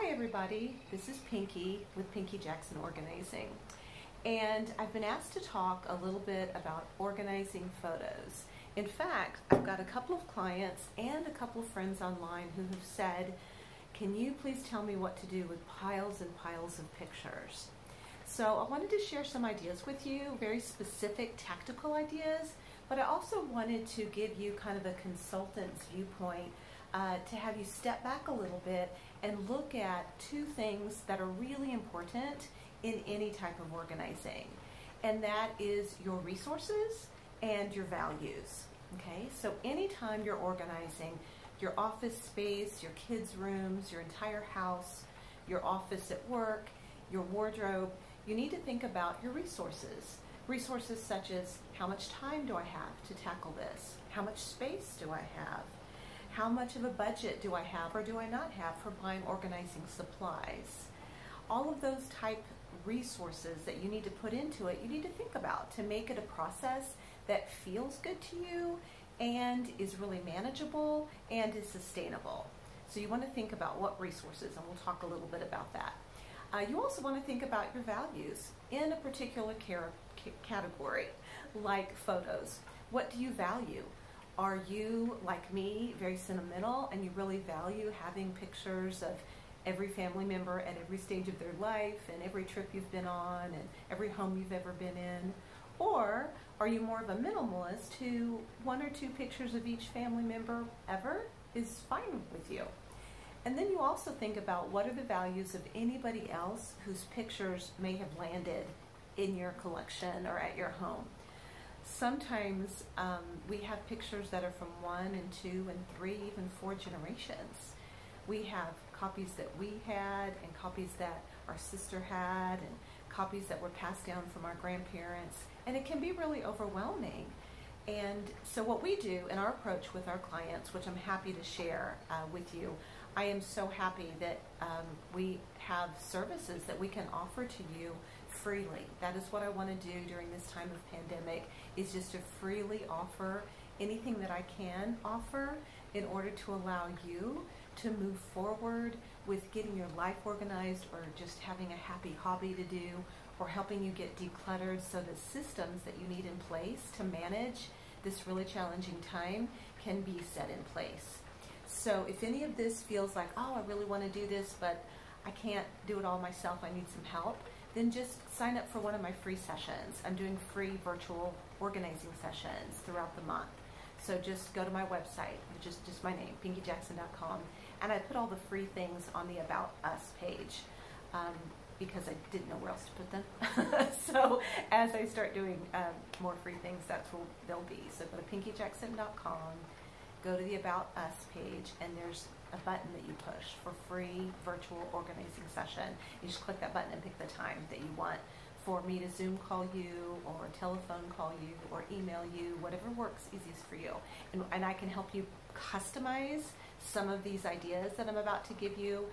Hi everybody, this is Pinky with Pinky Jackson Organizing, and I've been asked to talk a little bit about organizing photos. In fact, I've got a couple of clients and a couple of friends online who have said, can you please tell me what to do with piles and piles of pictures? So I wanted to share some ideas with you, very specific tactical ideas, but I also wanted to give you kind of a consultant's viewpoint to have you step back a little bit and look at two things that are really important in any type of organizing, and that is your resources and your values. Okay, so anytime you're organizing your office space, your kids' rooms, your entire house, your office at work, your wardrobe, you need to think about your resources. Resources such as, how much time do I have to tackle this? How much space do I have? How much of a budget do I have or do I not have for buying organizing supplies? All of those type resources that you need to put into it, you need to think about to make it a process that feels good to you and is really manageable and is sustainable. So you want to think about what resources, and we'll talk a little bit about that. You also want to think about your values in a particular category, like photos. What do you value? Are you, like me, very sentimental and you really value having pictures of every family member at every stage of their life and every trip you've been on and every home you've ever been in? Or are you more of a minimalist who one or two pictures of each family member ever is fine with you? And then you also think about what are the values of anybody else whose pictures may have landed in your collection or at your home. Sometimes we have pictures that are from 1 and 2 and 3, even 4 generations. We have copies that we had and copies that our sister had and copies that were passed down from our grandparents, and it can be really overwhelming. And so what we do in our approach with our clients, which I'm happy to share with you, I am so happy that we have services that we can offer to you freely. That is what I want to do during this time of pandemic, is just to freely offer anything that I can offer in order to allow you to move forward with getting your life organized, or just having a happy hobby to do, or helping you get decluttered so the systems that you need in place to manage this really challenging time can be set in place. So if any of this feels like, oh, I really want to do this, but I can't do it all myself, I need some help, then just sign up for one of my free sessions. I'm doing free virtual organizing sessions throughout the month. So just go to my website, which is just my name, pinkyjackson.com, and I put all the free things on the About Us page because I didn't know where else to put them. So as I start doing more free things, that's where they'll be. So go to pinkyjackson.com, go to the About Us page, and there's a button that you push for free virtual organizing session. You just click that button and pick the time that you want for me to Zoom call you or telephone call you or email you, whatever works easiest for you. And I can help you customize some of these ideas that I'm about to give you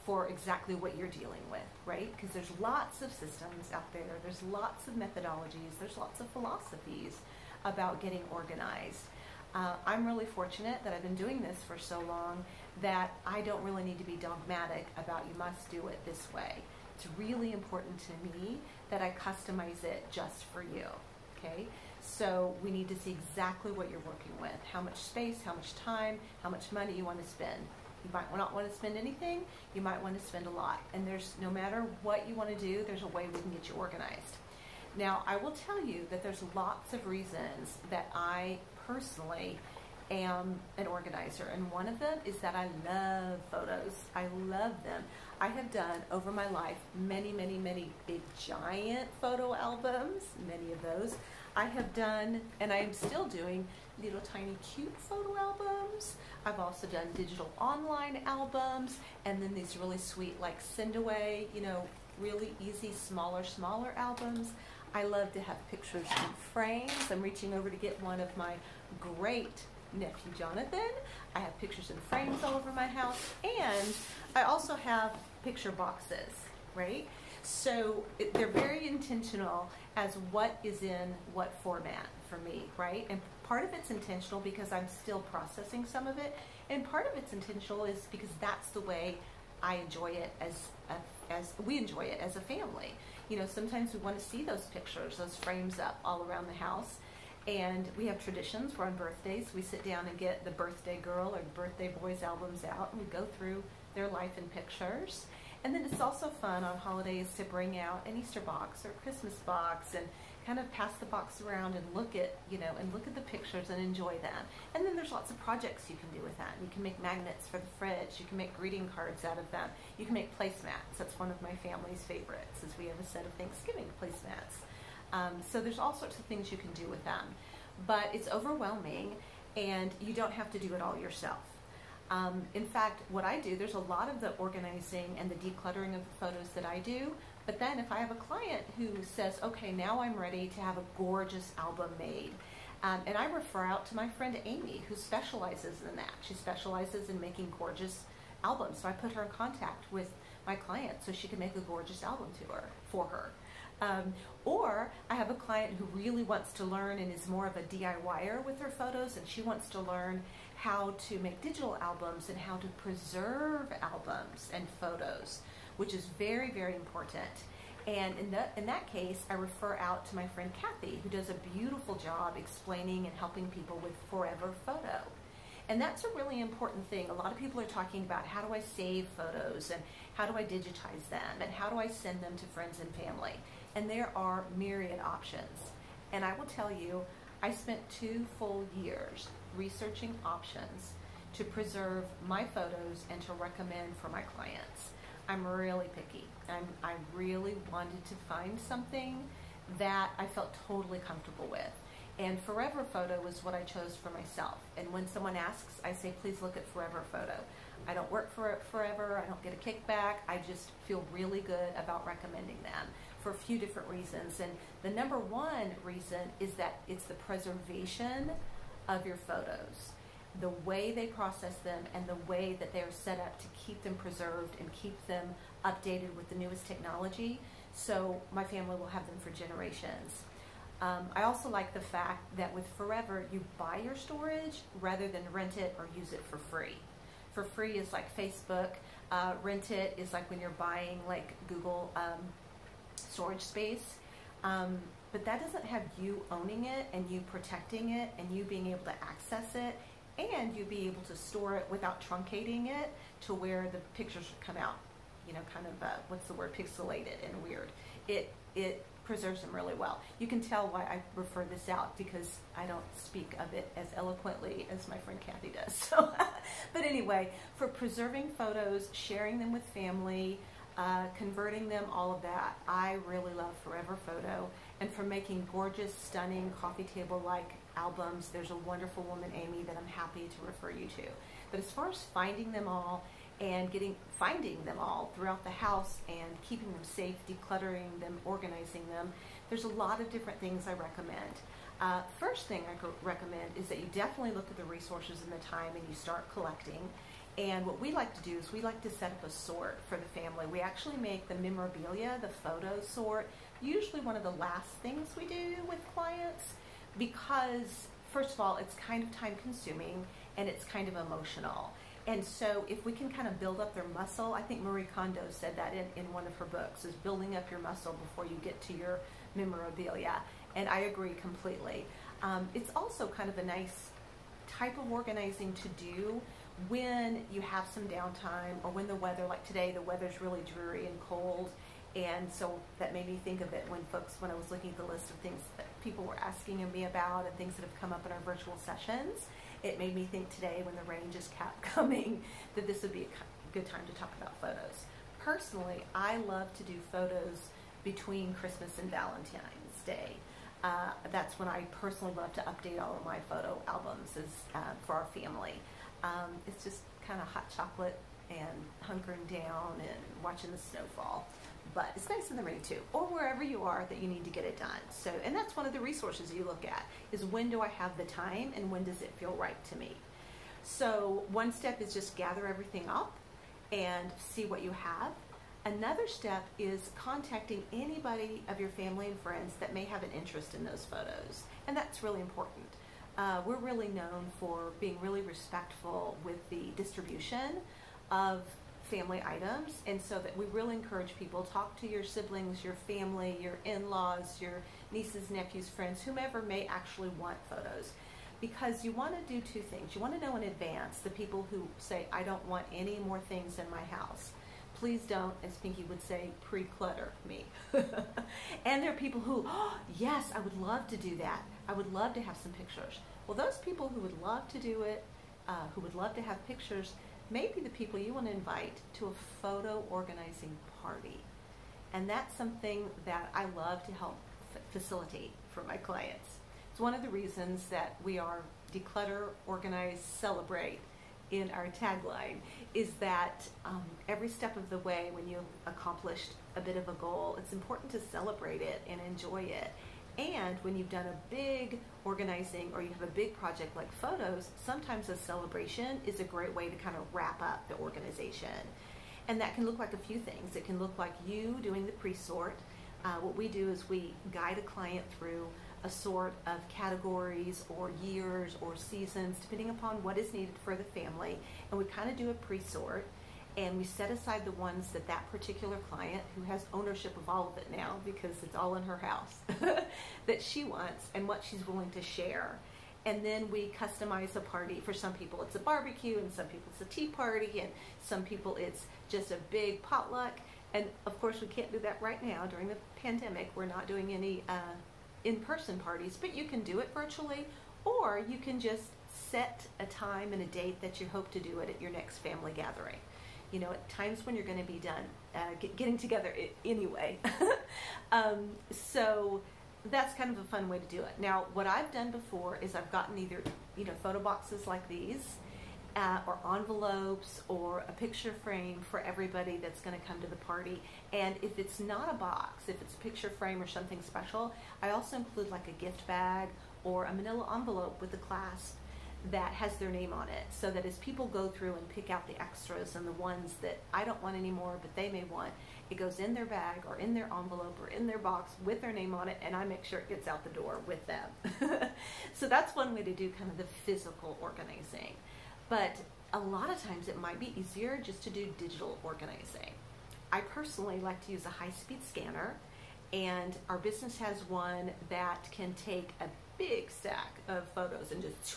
for exactly what you're dealing with, right? Because there's lots of systems out there, there's lots of methodologies, there's lots of philosophies about getting organized. I'm really fortunate that I've been doing this for so long that I don't really need to be dogmatic about you must do it this way. It's really important to me that I customize it just for you, okay? So we need to see exactly what you're working with, how much space, how much time, how much money you want to spend. You might not want to spend anything, you might want to spend a lot. And there's, no matter what you want to do, there's a way we can get you organized. Now, I will tell you that there's lots of reasons that I personally am an organizer, and one of them is that I love photos. I love them. I have done over my life many, many, many big giant photo albums, many of those. I have done, and I am still doing, little tiny cute photo albums. I've also done digital online albums, and then these really sweet like send away, you know, really easy smaller albums. I love to have pictures in frames. I'm reaching over to get one of my great nephew Jonathan. I have pictures in frames all over my house, and I also have picture boxes, right? So they're very intentional as what is in what format for me, right? And part of it's intentional because I'm still processing some of it, and part of it's intentional is because that's the way I enjoy it as we enjoy it as a family. You know, sometimes we want to see those pictures, those frames up all around the house. And we have traditions where on birthdays we sit down and get the birthday girl or birthday boy's albums out, and we go through their life in pictures. And then it's also fun on holidays to bring out an Easter box or a Christmas box and kind of pass the box around and look at, look at the pictures and enjoy them. And then there's lots of projects you can do with that. You can make magnets for the fridge. You can make greeting cards out of them. You can make placemats. That's one of my family's favorites, is we have a set of Thanksgiving placemats. So there's all sorts of things you can do with them. But it's overwhelming, and you don't have to do it all yourself. In fact, what I do, there's a lot of the organizing and the decluttering of the photos that I do. But then if I have a client who says, okay, now I'm ready to have a gorgeous album made, and I refer out to my friend Amy, who specializes in that. She specializes in making gorgeous albums. So I put her in contact with my client so she can make a gorgeous album for her. Or I have a client who really wants to learn and is more of a DIYer with her photos, and she wants to learn how to make digital albums and how to preserve albums and photos, which is very, very important. And in that case, I refer out to my friend Kathy, who does a beautiful job explaining and helping people with Forever Photo. And that's a really important thing. A lot of people are talking about, how do I save photos and how do I digitize them and how do I send them to friends and family? And there are myriad options. And I will tell you, I spent 2 full years researching options to preserve my photos and to recommend for my clients. I'm really picky. I really wanted to find something that I felt totally comfortable with. And Forever Photo was what I chose for myself. And when someone asks, I say, please look at Forever Photo. I don't work for it forever. I don't get a kickback. I just feel really good about recommending them for a few different reasons. And the number one reason is that it's the preservation of your photos, the way they process them and the way that they're set up to keep them preserved and keep them updated with the newest technology. So my family will have them for generations. I also like the fact that with Forever, you buy your storage rather than rent it or use it for free. For free is like Facebook. Rent it is like when you're buying like Google storage space. But that doesn't have you owning it and you protecting it and you being able to access it and you be able to store it without truncating it to where the pictures come out, kind of, what's the word, pixelated and weird. It preserves them really well. You can tell why I refer this out, because I don't speak of it as eloquently as my friend Kathy does. So, but anyway, for preserving photos, sharing them with family, converting them, all of that, I really love Forever Photo. And for making gorgeous, stunning coffee table-like albums, there's a wonderful woman, Amy, that I'm happy to refer you to. But as far as finding them all and finding them all throughout the house and keeping them safe, decluttering them, organizing them, there's a lot of different things I recommend. First thing I recommend is that you definitely look at the resources and the time and you start collecting. And what we like to do is we like to set up a sort for the family. We actually make the memorabilia, the photo sort, usually one of the last things we do with clients, because first of all, it's kind of time consuming and it's kind of emotional. And so if we can kind of build up their muscle, I think Marie Kondo said that in one of her books, is building up your muscle before you get to your memorabilia. And I agree completely. It's also kind of a nice type of organizing to do when you have some downtime or when the weather, like today, the weather's really dreary and cold. And so that made me think of it when I was looking at the list of things that people were asking me about and things that have come up in our virtual sessions. It made me think today, when the rain just kept coming, that this would be a good time to talk about photos. Personally, I love to do photos between Christmas and Valentine's Day. That's when I personally love to update all of my photo albums for our family. It's just kind of hot chocolate and hunkering down and watching the snowfall. But it's nice in the rain too, or wherever you are that you need to get it done. So, and that's one of the resources you look at, is when do I have the time and when does it feel right to me? So one step is just gather everything up and see what you have. Another step is contacting anybody of your family and friends that may have an interest in those photos. And that's really important. We're really known for being really respectful with the distribution of family items, and so that we really encourage people, talk to your siblings, your family, your in-laws, your nieces, nephews, friends, whomever may actually want photos, because you want to do two things. You want to know in advance the people who say, I don't want any more things in my house. Please don't, as Pinky would say, pre-clutter me. And there are people who, oh, yes, I would love to do that. I would love to have some pictures. Well, those people who would love to do it, who would love to have pictures, may be the people you want to invite to a photo organizing party. And that's something that I love to help facilitate for my clients. It's one of the reasons that we are declutter, organize, celebrate in our tagline, is that every step of the way when you've accomplished a bit of a goal, it's important to celebrate it and enjoy it. And when you've done a big organizing or you have a big project like photos, sometimes a celebration is a great way to kind of wrap up the organization. And that can look like a few things. It can look like you doing the pre-sort. What we do is we guide a client through a sort of categories or years or seasons, depending upon what is needed for the family. And we kind of do a pre-sort. And we set aside the ones that that particular client, who has ownership of all of it now because it's all in her house, that she wants and what she's willing to share. And then we customize a party. For some people it's a barbecue, and some people it's a tea party, and some people it's just a big potluck. And of course we can't do that right now during the pandemic. We're not doing any in-person parties, but you can do it virtually, or you can just set a time and a date that you hope to do it at your next family gathering. You know, at times when you're going to be done getting together anyway. So that's kind of a fun way to do it. Now, what I've done before is I've gotten either, photo boxes like these, or envelopes, or a picture frame for everybody that's going to come to the party. And if it's not a box, if it's a picture frame or something special, I also include like a gift bag or a manila envelope with a clasp that has their name on it, so that as people go through and pick out the extras and the ones that I don't want anymore but they may want, it goes in their bag or in their envelope or in their box with their name on it, and I make sure it gets out the door with them. So that's one way to do kind of the physical organizing. But a lot of times it might be easier just to do digital organizing. I personally like to use a high-speed scanner, and our business has one that can take a big stack of photos and just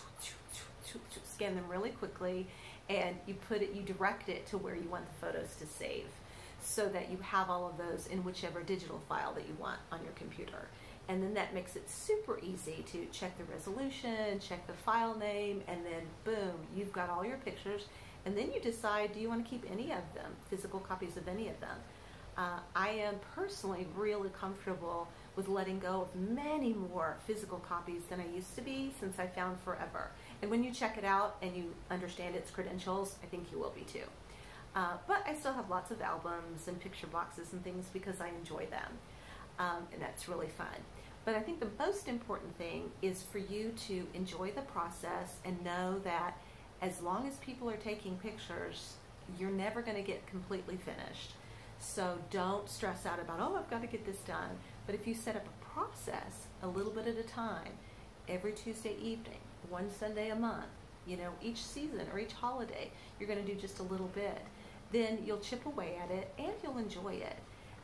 scan them really quickly, and you direct it to where you want the photos to save, so that you have all of those in whichever digital file that you want on your computer. And then that makes it super easy to check the resolution, check the file name, and then boom, you've got all your pictures. And then you decide, do you want to keep any of them, physical copies of any of them? I am personally really comfortable with letting go of many more physical copies than I used to be, since I found Forever. And when you check it out and you understand its credentials, I think you will be too. But I still have lots of albums and picture boxes and things because I enjoy them. And that's really fun. But I think the most important thing is for you to enjoy the process and know that as long as people are taking pictures, you're never going to get completely finished. So don't stress out about, oh, I've got to get this done. But if you set up a process a little bit at a time, every Tuesday evening, one Sunday a month, each season or each holiday, you're going to do just a little bit, then you'll chip away at it and you'll enjoy it.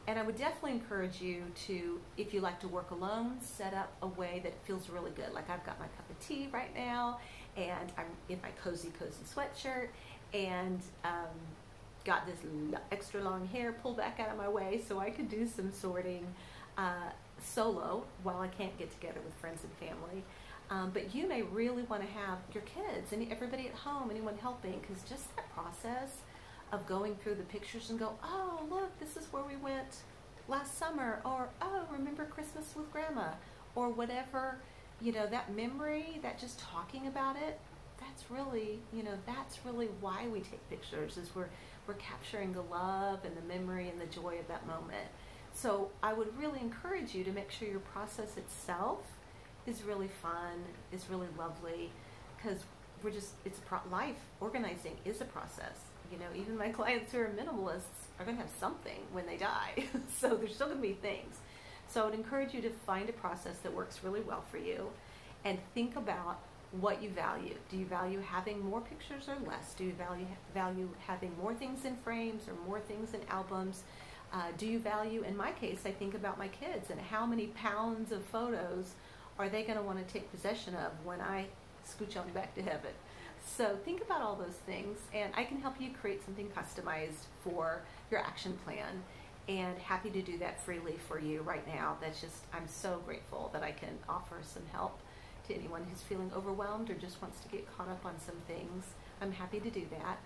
And I would definitely encourage you to, if you like to work alone, set up a way that feels really good. Like I've got my cup of tea right now, and I'm in my cozy sweatshirt, and got this extra long hair pulled back out of my way so I could do some sorting solo while I can't get together with friends and family. But you may really want to have your kids and everybody at home, anyone helping, because just that process of going through the pictures and go, oh, look, this is where we went last summer, or, oh, remember Christmas with Grandma, or whatever, that memory, that just talking about it, that's really why we take pictures, is we're capturing the love and the memory and the joy of that moment. So I would really encourage you to make sure your process itself is really fun, is really lovely, because life organizing is a process. Even my clients who are minimalists are going to have something when they die. So there's still going to be things. So I would encourage you to find a process that works really well for you, and think about what you value. Do you value having more pictures or less? Do you value having more things in frames or more things in albums? Do you value, in my case, I think about my kids and how many pounds of photos are they going to want to take possession of when I scooch on back to heaven? So think about all those things, and I can help you create something customized for your action plan, and happy to do that freely for you right now. I'm so grateful that I can offer some help to anyone who's feeling overwhelmed or just wants to get caught up on some things. I'm happy to do that.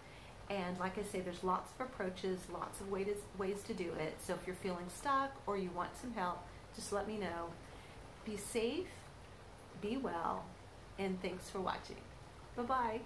And like I say, there's lots of approaches, lots of ways to do it. So if you're feeling stuck or you want some help, just let me know. Be safe, be well, and thanks for watching. Bye-bye.